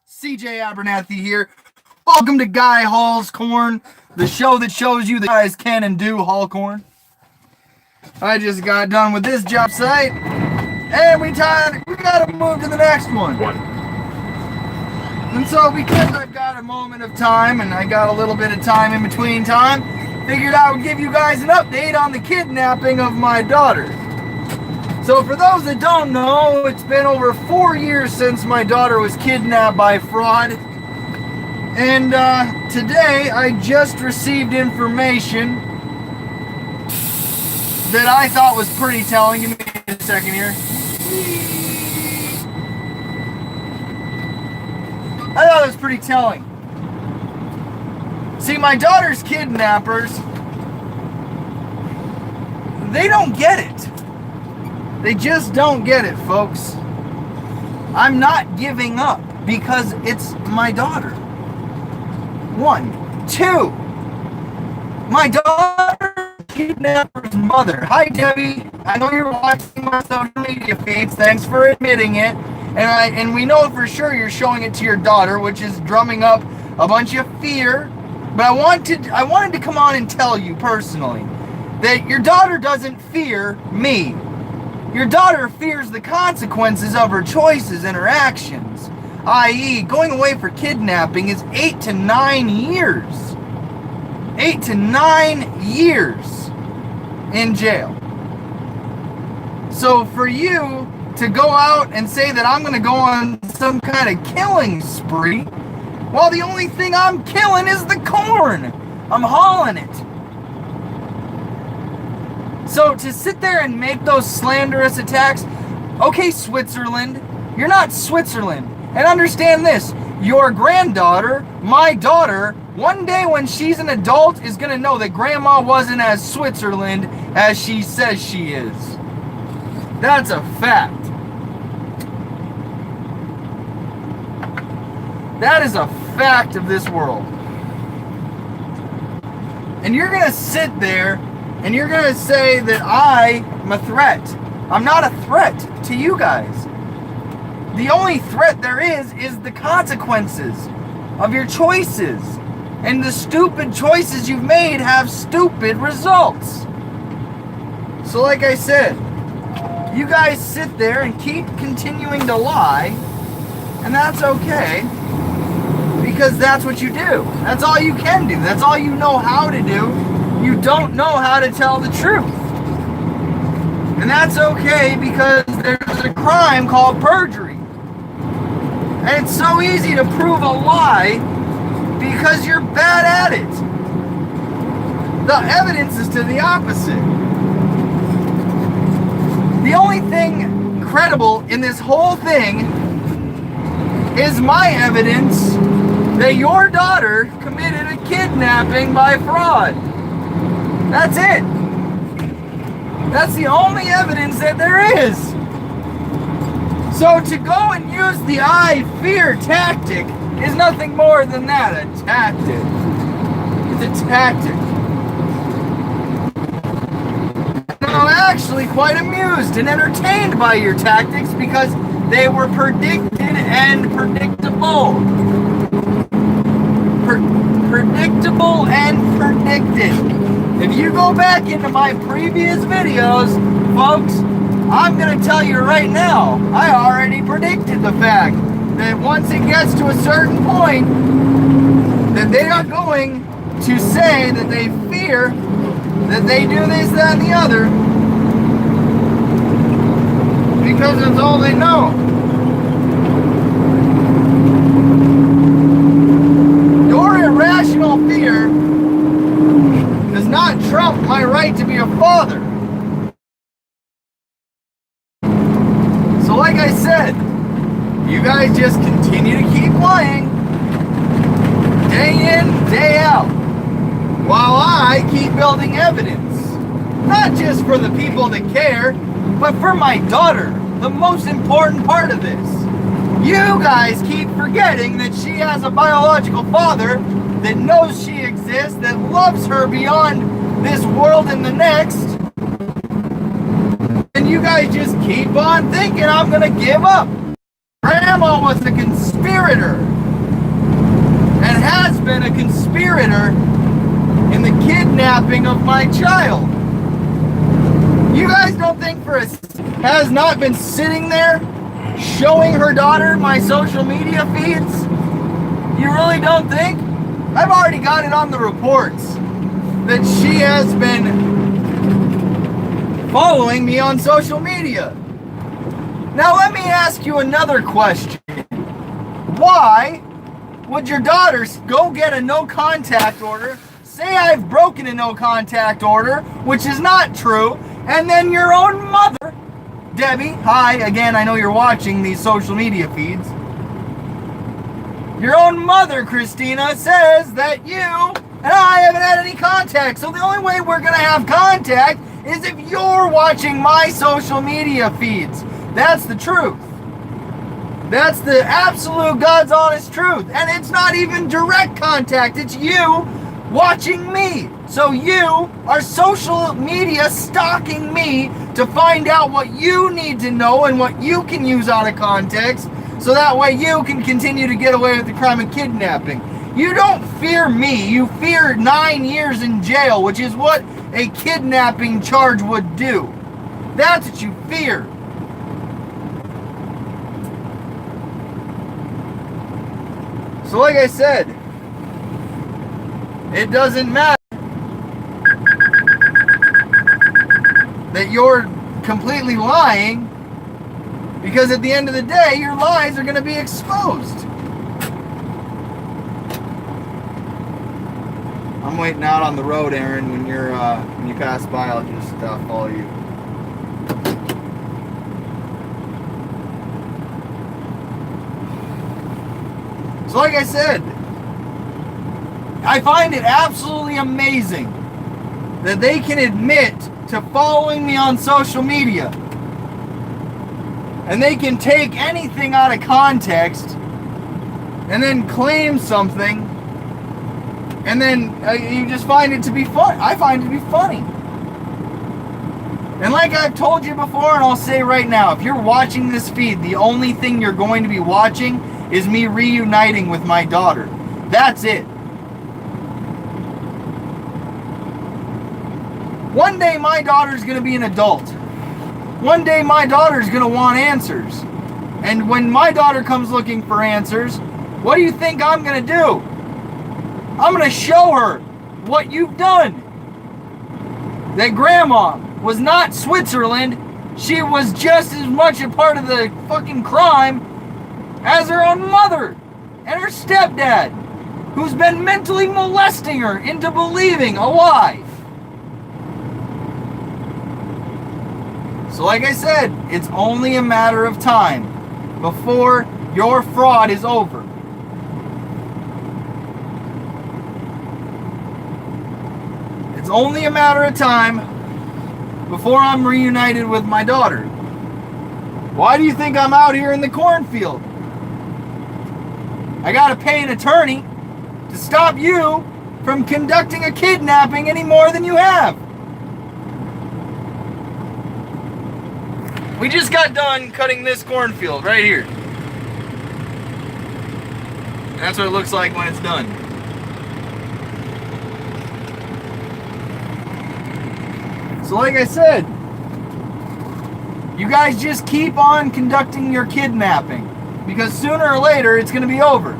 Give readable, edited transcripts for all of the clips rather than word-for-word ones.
CJ Abernathy here. Welcome to Guy Hauls Corn, the show that shows you that guys can and do haul corn. I just got done with this job site, and we gotta move to the next one. And so because I've got a moment of time, and I got a little bit of time in between time, figured I would give you guys an update on the kidnapping of my daughter. So for those that don't know, it's been over 4 years since my daughter was kidnapped by fraud. And today I just received information that I thought was pretty telling. Give me a second here. I thought it was pretty telling. See, my daughter's kidnappers, they don't get it. They just don't get it, folks. I'm not giving up because it's my daughter. 1. 2. My daughter kidnapper's mother. Hi, Debbie. I know you're watching my social media feeds. Thanks for admitting it. And we know for sure you're showing it to your daughter, which is drumming up a bunch of fear. But I wanted to come on and tell you personally that your daughter doesn't fear me. Your daughter fears the consequences of her choices and her actions, i.e., going away for kidnapping is 8 to 9 years. 8 to 9 years in jail. So for you to go out and say that I'm going to go on some kind of killing spree, well, the only thing I'm killing is the corn. I'm hauling it. So to sit there and make those slanderous attacks, okay, Switzerland, you're not Switzerland. And understand this, your granddaughter, my daughter, one day when she's an adult is going to know that grandma wasn't as Switzerland as she says she is. That's a fact. That is a fact of this world. And you're going to sit there and you're going to say that I'm a threat. I'm not a threat to you guys. The only threat there is the consequences of your choices. And the stupid choices you've made have stupid results. So like I said, you guys sit there and keep continuing to lie, and that's okay, because that's what you do. That's all you can do. That's all you know how to do. You don't know how to tell the truth. And that's okay because there's a crime called perjury. And it's so easy to prove a lie because you're bad at it. The evidence is to the opposite. The only thing credible in this whole thing is my evidence that your daughter committed a kidnapping by fraud. That's it. That's the only evidence that there is. So to go and use the I fear tactic is nothing more than that, a tactic. It's a tactic. And I'm actually quite amused and entertained by your tactics because they were predicted and predictable. Predictable and predicted. If you go back into my previous videos, folks, I'm going to tell you right now, I already predicted the fact that once it gets to a certain point, that they are going to say that they fear that they do this, that, and the other, because that's all they know. Your irrational fear does not trump my right to be a father. So like I said, you guys just continue to keep lying day in, day out, while I keep building evidence. Not just for the people that care, but for my daughter, the most important part of this. You guys keep forgetting that she has a biological father that knows she exists, that loves her beyond this world and the next. And you guys just keep on thinking I'm going to give up. Grandma was a conspirator. been a conspirator in the kidnapping of my child. You guys don't think has not been sitting there showing her daughter my social media feeds? You really don't think? I've already got it on the reports that she has been following me on social media. Now let me ask you another question. Why would your daughters go get a no contact order, say I've broken a no contact order, which is not true, and then your own mother, Debbie, hi, again, I know you're watching these social media feeds. Your own mother, Christina, says that you and I haven't had any contact. So the only way we're going to have contact is if you're watching my social media feeds. That's the truth. That's the absolute God's honest truth. And it's not even direct contact. It's you watching me. So you are social media stalking me to find out what you need to know and what you can use out of context, so that way you can continue to get away with the crime of kidnapping. You don't fear me. You fear 9 years in jail, which is what a kidnapping charge would do. That's what you fear. So like I said, it doesn't matter that you're completely lying, because at the end of the day, your lies are going to be exposed. I'm waiting out on the road, Aaron. When you pass by, I'll just follow you. So like I said, I find it absolutely amazing that they can admit to following me on social media, and they can take anything out of context and then claim something, and then you just find it to be fun. I find it to be funny. And like I've told you before, and I'll say right now, if you're watching this feed, the only thing you're going to be watching is me reuniting with my daughter. That's it. One day my daughter's going to be an adult. One day my daughter's going to want answers. And when my daughter comes looking for answers, what do you think I'm going to do? I'm going to show her what you've done. That grandma was not Switzerland. She was just as much a part of the fucking crime as her own mother and her stepdad, who's been mentally molesting her into believing a lie. So like I said, it's only a matter of time before your fraud is over. It's only a matter of time before I'm reunited with my daughter. Why do you think I'm out here in the cornfield? I gotta pay an attorney to stop you from conducting a kidnapping any more than you have. We just got done cutting this cornfield right here. That's what it looks like when it's done. So like I said, you guys just keep on conducting your kidnapping, because sooner or later it's going to be over.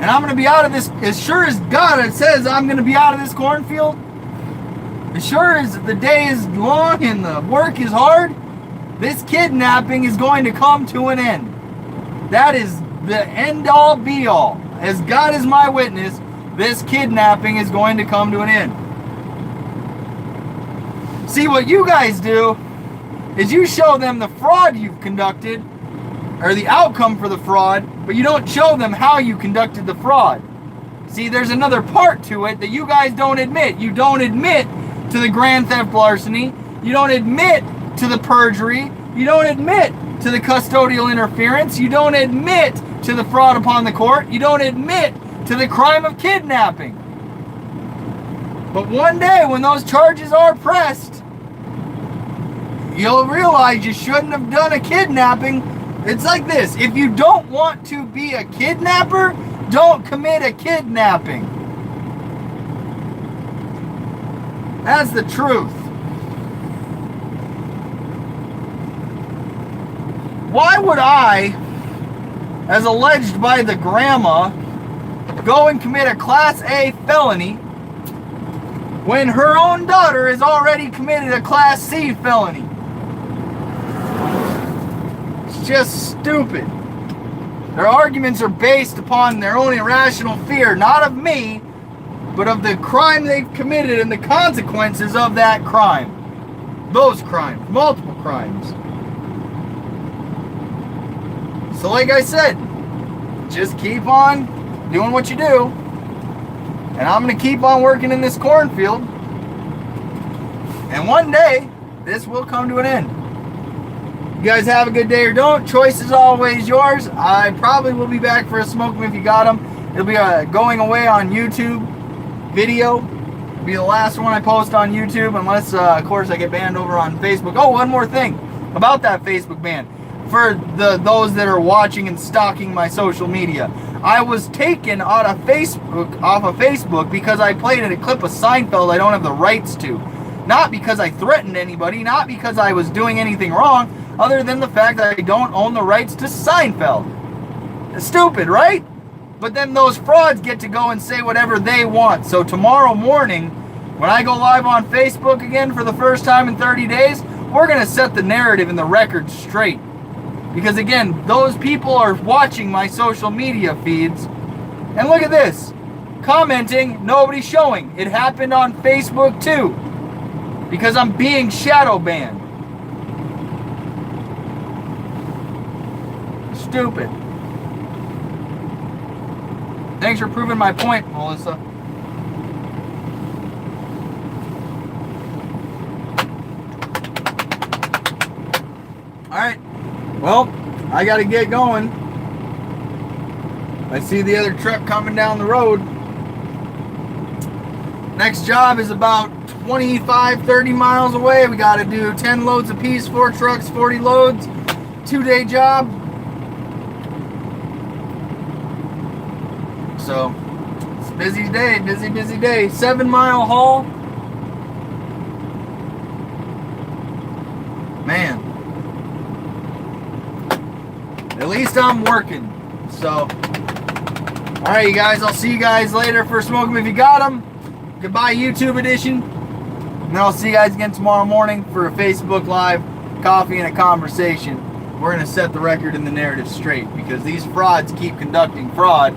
And I'm going to be out of this, as sure as God it says I'm going to be out of this cornfield, as sure as the day is long and the work is hard, this kidnapping is going to come to an end. That is the end all be all. As God is my witness, this kidnapping is going to come to an end. See, what you guys do is you show them the fraud you've conducted, or the outcome for the fraud, but you don't show them how you conducted the fraud. See, there's another part to it that you guys don't admit. You don't admit to the grand theft larceny. You don't admit to the perjury. You don't admit to the custodial interference. You don't admit to the fraud upon the court. You don't admit to the crime of kidnapping. But one day when those charges are pressed, you'll realize you shouldn't have done a kidnapping It's like this. If you don't want to be a kidnapper, don't commit a kidnapping. That's the truth. Why would I, as alleged by the grandma, go and commit a Class A felony when her own daughter has already committed a Class C felony? It's just stupid. Their arguments are based upon their own irrational fear, not of me, but of the crime they've committed and the consequences of that crime. Those crimes, multiple crimes. So like I said, just keep on doing what you do. And I'm going to keep on working in this cornfield. And one day, this will come to an end. You guys have a good day or don't. Choice is always yours. I probably will be back for a smoke 'em if you got them. It'll be going away on YouTube video. It'll be the last one I post on YouTube, unless, of course, I get banned over on Facebook. Oh, one more thing about that Facebook ban. For those that are watching and stalking my social media, I was taken off of Facebook because I played a clip of Seinfeld I don't have the rights to. Not because I threatened anybody, not because I was doing anything wrong, other than the fact that I don't own the rights to Seinfeld. It's stupid, right? But then those frauds get to go and say whatever they want. So tomorrow morning, when I go live on Facebook again for the first time in 30 days, we're going to set the narrative and the record straight. Because again, those people are watching my social media feeds. And look at this. Commenting, nobody's showing. It happened on Facebook too. Because I'm being shadow banned. Stupid. Thanks for proving my point, Melissa. Alright. Well, I gotta get going. I see the other truck coming down the road. Next job is about 25, 30 miles away. We gotta do 10 loads apiece, 4 trucks, 40 loads. 2-day job. So, it's a busy day, busy day. 7-mile haul. Man. At least I'm working. So, alright, you guys. I'll see you guys later for Smoke 'em if you got them. Goodbye, YouTube edition. And then I'll see you guys again tomorrow morning for a Facebook Live, coffee, and a conversation. We're going to set the record and the narrative straight because these frauds keep conducting fraud.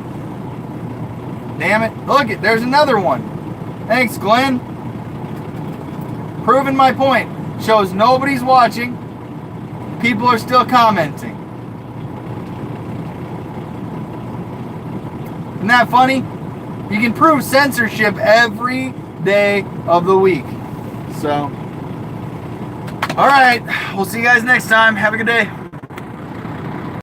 Damn it. Look it, there's another one. Thanks, Glenn. Proving my point. Shows nobody's watching. People are still commenting. Isn't that funny? You can prove censorship every day of the week. So, alright. We'll see you guys next time. Have a good day.